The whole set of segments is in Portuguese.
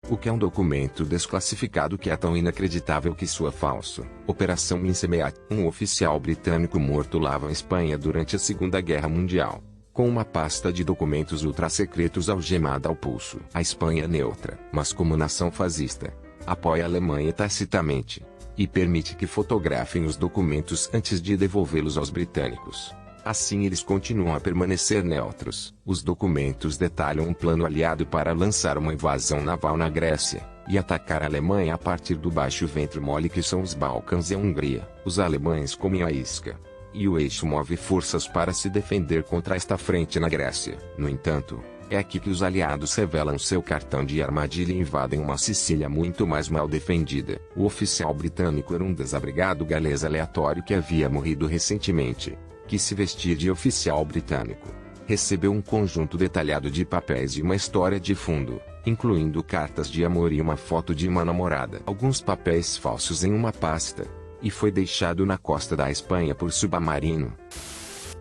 O que é um documento desclassificado que é tão inacreditável que soa falso. Operação Incemeat. Um oficial britânico morto lava a Espanha durante a Segunda Guerra Mundial. Com uma pasta de documentos ultrasecretos algemada ao pulso. A Espanha neutra, mas como nação fascista, apoia a Alemanha tacitamente e permite que fotografem os documentos antes de devolvê-los aos britânicos. Assim eles continuam a permanecer neutros. Os documentos detalham um plano aliado para lançar uma invasão naval na Grécia e atacar a Alemanha a partir do baixo ventre mole que são os Balcãs e a Hungria. Os alemães comem a isca, e o eixo move forças para se defender contra esta frente na Grécia. No entanto, é aqui que os aliados revelam seu cartão de armadilha e invadem uma Sicília muito mais mal defendida. O oficial britânico era um desabrigado galês aleatório que havia morrido recentemente, que se vestia de oficial britânico. Recebeu um conjunto detalhado de papéis e uma história de fundo, incluindo cartas de amor e uma foto de uma namorada. Alguns papéis falsos em uma pasta, e foi deixado na costa da Espanha por submarino.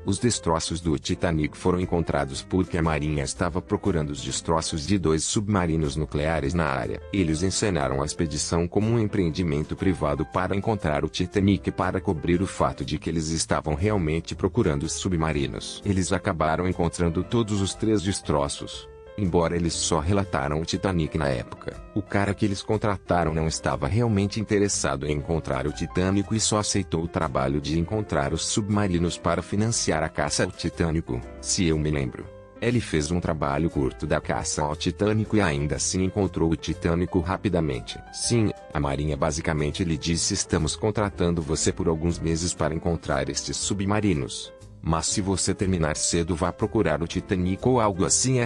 Os destroços do Titanic foram encontrados porque a Marinha estava procurando os destroços de 2 submarinos nucleares na área. Eles encenaram a expedição como um empreendimento privado para encontrar o Titanic para cobrir o fato de que eles estavam realmente procurando os submarinos. Eles acabaram encontrando todos os 3 destroços. Embora eles só relataram o Titanic na época, o cara que eles contrataram não estava realmente interessado em encontrar o Titânico e só aceitou o trabalho de encontrar os submarinos para financiar a caça ao Titânico. Se eu me lembro, ele fez um trabalho curto da caça ao Titânico e ainda assim encontrou o Titânico rapidamente. Sim, a Marinha basicamente lhe disse: estamos contratando você por alguns meses para encontrar estes submarinos. Mas se você terminar cedo, vá procurar o Titanic ou algo assim.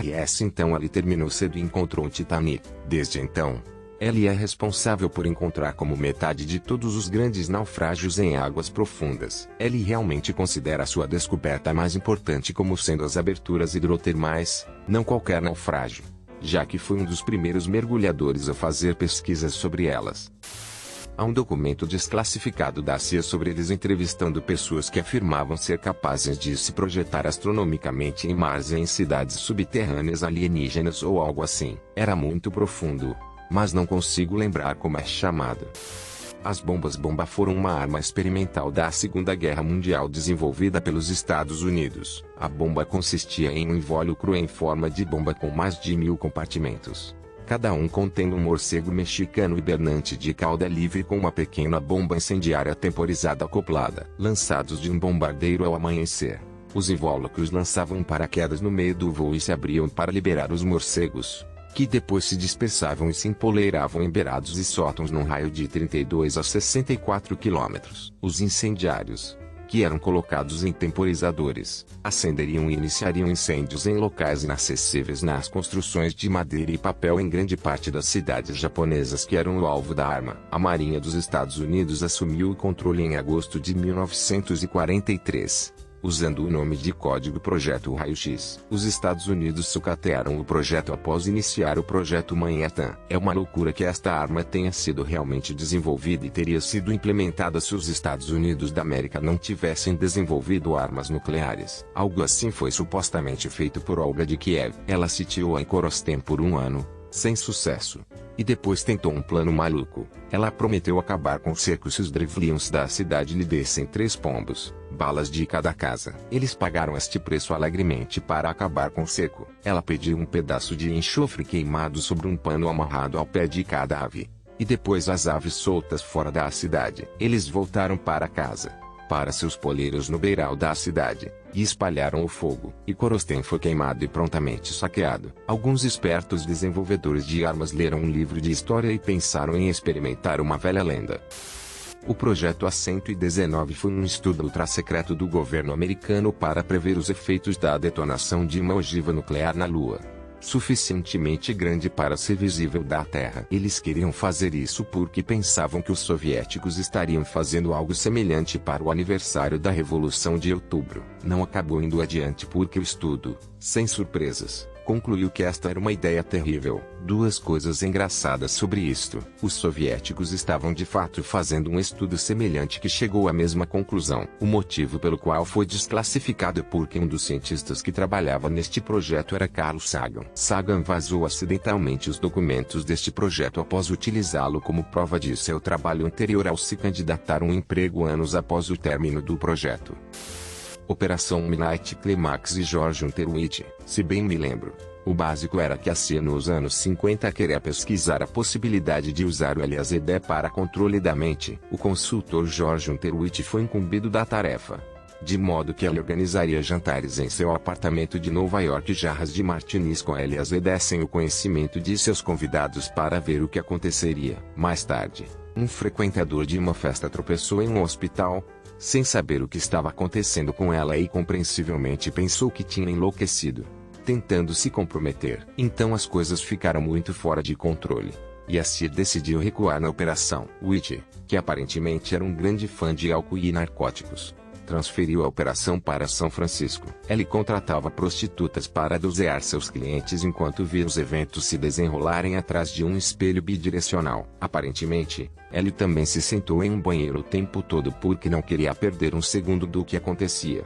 Então ele terminou cedo e encontrou o Titanic. Desde então, ele é responsável por encontrar como metade de todos os grandes naufrágios em águas profundas. Ele realmente considera sua descoberta mais importante como sendo as aberturas hidrotermais, não qualquer naufrágio, já que foi um dos primeiros mergulhadores a fazer pesquisas sobre elas. Há um documento desclassificado da CIA sobre eles entrevistando pessoas que afirmavam ser capazes de se projetar astronomicamente em Mars e em cidades subterrâneas alienígenas ou algo assim. Era muito profundo, mas não consigo lembrar como é chamado. As bombas-bomba foram uma arma experimental da Segunda Guerra Mundial desenvolvida pelos Estados Unidos. A bomba consistia em um invólucro em forma de bomba com mais de 1000 compartimentos, cada um contendo um morcego mexicano hibernante de cauda livre com uma pequena bomba incendiária temporizada acoplada. Lançados de um bombardeiro ao amanhecer, os invólucros lançavam um paraquedas no meio do voo e se abriam para liberar os morcegos, que depois se dispersavam e se empoleiravam em beirados e sótãos num raio de 32 a 64 quilômetros. Os incendiários, que eram colocados em temporizadores, acenderiam e iniciariam incêndios em locais inacessíveis nas construções de madeira e papel em grande parte das cidades japonesas que eram o alvo da arma. A Marinha dos Estados Unidos assumiu o controle em agosto de 1943. Usando o nome de código Projeto Raio-X. Os Estados Unidos sucatearam o projeto após iniciar o Projeto Manhattan. É uma loucura que esta arma tenha sido realmente desenvolvida e teria sido implementada se os Estados Unidos da América não tivessem desenvolvido armas nucleares. Algo assim foi supostamente feito por Olga de Kiev. Ela sitiou a Korostem por um ano, sem sucesso. E depois tentou um plano maluco. Ela prometeu acabar com o cerco se os Drevlians da cidade lhe dessem 3 pombos, balas de cada casa. Eles pagaram este preço alegremente para acabar com o cerco. Ela pediu um pedaço de enxofre queimado sobre um pano amarrado ao pé de cada ave, e depois as aves soltas fora da cidade. Eles voltaram para casa, para seus poleiros no beiral da cidade, e espalharam o fogo. E Korostem foi queimado e prontamente saqueado. Alguns espertos desenvolvedores de armas leram um livro de história e pensaram em experimentar uma velha lenda. O Projeto A-119 foi um estudo ultrassecreto do governo americano para prever os efeitos da detonação de uma ogiva nuclear na Lua, suficientemente grande para ser visível da Terra. Eles queriam fazer isso porque pensavam que os soviéticos estariam fazendo algo semelhante para o aniversário da Revolução de Outubro. Não acabou indo adiante porque o estudo, sem surpresas, concluiu que esta era uma ideia terrível. Duas coisas engraçadas sobre isto: os soviéticos estavam de fato fazendo um estudo semelhante que chegou à mesma conclusão. O motivo pelo qual foi desclassificado é porque um dos cientistas que trabalhava neste projeto era Carl Sagan. Sagan vazou acidentalmente os documentos deste projeto após utilizá-lo como prova de seu trabalho anterior ao se candidatar a um emprego anos após o término do projeto. Operação Midnight Climax e George Unterwitch. Se bem me lembro, o básico era que a CIA nos anos 50 queria pesquisar a possibilidade de usar o LSD para controle da mente. O consultor George Unterwitch foi incumbido da tarefa, de modo que ele organizaria jantares em seu apartamento de Nova York e jarras de martinis com LSD sem o conhecimento de seus convidados para ver o que aconteceria. Mais tarde, um frequentador de uma festa tropeçou em um hospital, sem saber o que estava acontecendo com ela e compreensivelmente pensou que tinha enlouquecido, tentando se comprometer. Então as coisas ficaram muito fora de controle, e a CIA decidiu recuar na operação. Witch, que aparentemente era um grande fã de álcool e narcóticos, transferiu a operação para São Francisco. Ele contratava prostitutas para dosear seus clientes enquanto via os eventos se desenrolarem atrás de um espelho bidirecional. Aparentemente, ele também se sentou em um banheiro o tempo todo porque não queria perder um segundo do que acontecia.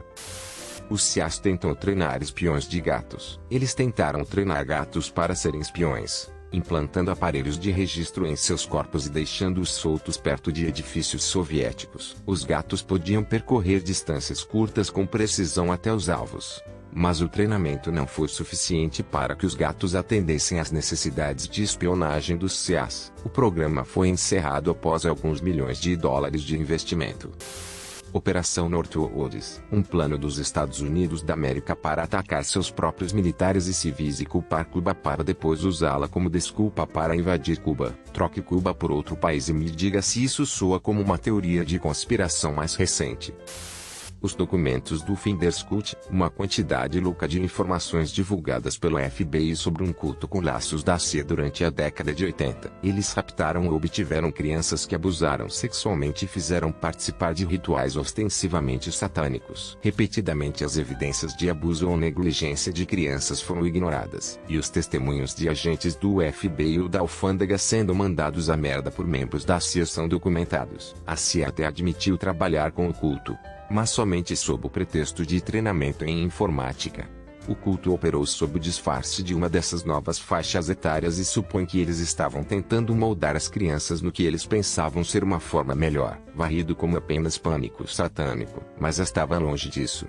Os CIAs tentam treinar espiões de gatos. Eles tentaram treinar gatos para serem espiões, implantando aparelhos de registro em seus corpos e deixando-os soltos perto de edifícios soviéticos. Os gatos podiam percorrer distâncias curtas com precisão até os alvos, mas o treinamento não foi suficiente para que os gatos atendessem às necessidades de espionagem dos CIAs. O programa foi encerrado após alguns milhões de dólares de investimento. Operação Northwoods, um plano dos Estados Unidos da América para atacar seus próprios militares e civis e culpar Cuba para depois usá-la como desculpa para invadir Cuba. Troque Cuba por outro país e me diga se isso soa como uma teoria de conspiração mais recente. Os documentos do Finderscut, uma quantidade louca de informações divulgadas pelo FBI sobre um culto com laços da CIA durante a década de 80. Eles raptaram ou obtiveram crianças que abusaram sexualmente e fizeram participar de rituais ostensivamente satânicos. Repetidamente as evidências de abuso ou negligência de crianças foram ignoradas, e os testemunhos de agentes do FBI ou da alfândega sendo mandados à merda por membros da CIA são documentados. A CIA até admitiu trabalhar com o culto, mas somente sob o pretexto de treinamento em informática. O culto operou sob o disfarce de uma dessas novas faixas etárias e supõe que eles estavam tentando moldar as crianças no que eles pensavam ser uma forma melhor, varrido como apenas pânico satânico, mas estava longe disso.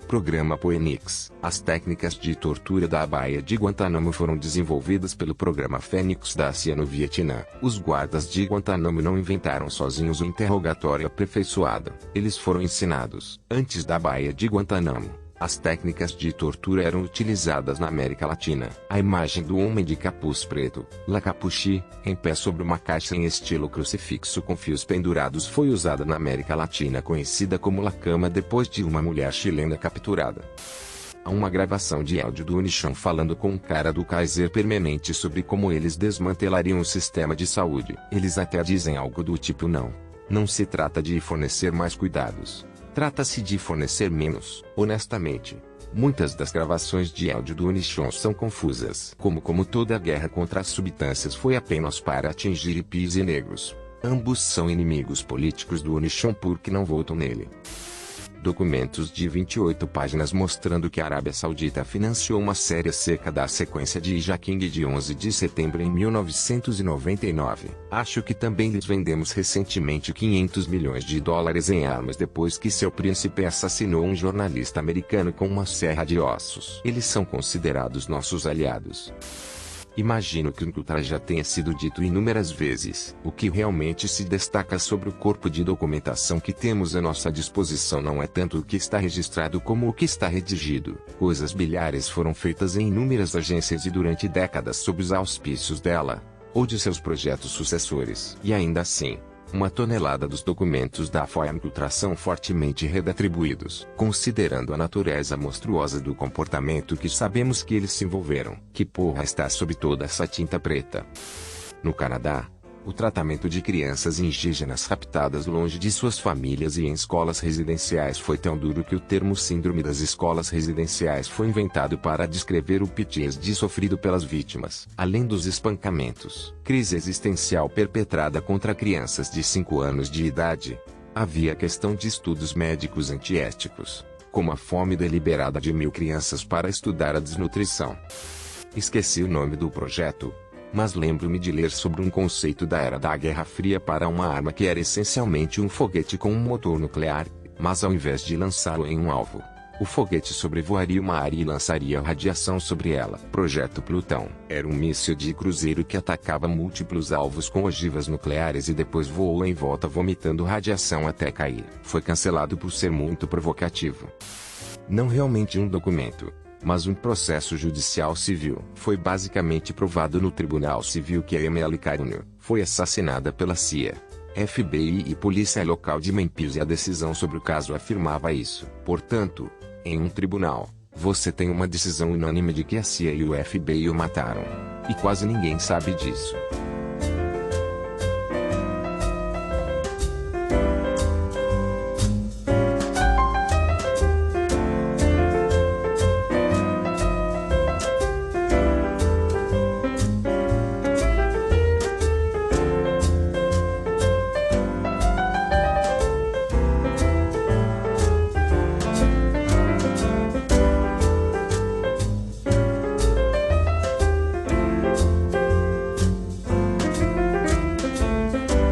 Programa Phoenix. As técnicas de tortura da Baía de Guantánamo foram desenvolvidas pelo Programa Fênix da CIA no Vietnã. Os guardas de Guantánamo não inventaram sozinhos o interrogatório aperfeiçoado. Eles foram ensinados. Antes da Baía de Guantánamo, as técnicas de tortura eram utilizadas na América Latina. A imagem do homem de capuz preto, La Capuchi, em pé sobre uma caixa em estilo crucifixo com fios pendurados foi usada na América Latina conhecida como La Cama depois de uma mulher chilena capturada. Há uma gravação de áudio do Unichon falando com um cara do Kaiser permanente sobre como eles desmantelariam o sistema de saúde. Eles até dizem algo do tipo não se trata de fornecer mais cuidados. Trata-se de fornecer menos. Honestamente, muitas das gravações de áudio do Unichon são confusas. Como toda a guerra contra as substâncias foi apenas para atingir hippies e negros. Ambos são inimigos políticos do Unichon porque não votam nele. Documentos de 28 páginas mostrando que a Arábia Saudita financiou uma série seca da sequência de Ija King de 11 de setembro em 1999. Acho que também lhes vendemos recentemente 500 milhões de dólares em armas depois que seu príncipe assassinou um jornalista americano com uma serra de ossos. Eles são considerados nossos aliados. Imagino que o que já tenha sido dito inúmeras vezes. O que realmente se destaca sobre o corpo de documentação que temos à nossa disposição não é tanto o que está registrado como o que está redigido. Coisas bilhares foram feitas em inúmeras agências e durante décadas sob os auspícios dela, ou de seus projetos sucessores. E ainda assim, uma tonelada dos documentos da FOIA são fortemente redatribuídos. Considerando a natureza monstruosa do comportamento que sabemos que eles se envolveram. Que porra está sob toda essa tinta preta? No Canadá, O tratamento de crianças indígenas raptadas longe de suas famílias e em escolas residenciais foi tão duro que o termo síndrome das escolas residenciais foi inventado para descrever o PTSD sofrido pelas vítimas. Além dos espancamentos, crise existencial perpetrada contra crianças de 5 anos de idade, havia a questão de estudos médicos antiéticos, como a fome deliberada de 1000 crianças para estudar a desnutrição. Esqueci o nome do projeto, mas lembro-me de ler sobre um conceito da era da Guerra Fria para uma arma que era essencialmente um foguete com um motor nuclear, mas ao invés de lançá-lo em um alvo, o foguete sobrevoaria uma área e lançaria radiação sobre ela. Projeto Plutão era um míssil de cruzeiro que atacava múltiplos alvos com ogivas nucleares e depois voou em volta vomitando radiação até cair. Foi cancelado por ser muito provocativo. Não realmente um documento, mas um processo judicial civil. Foi basicamente provado no Tribunal Civil que a Emily Carunho foi assassinada pela CIA, FBI e Polícia Local de Memphis e a decisão sobre o caso afirmava isso. Portanto, em um tribunal, você tem uma decisão unânime de que a CIA e o FBI o mataram. E quase ninguém sabe disso.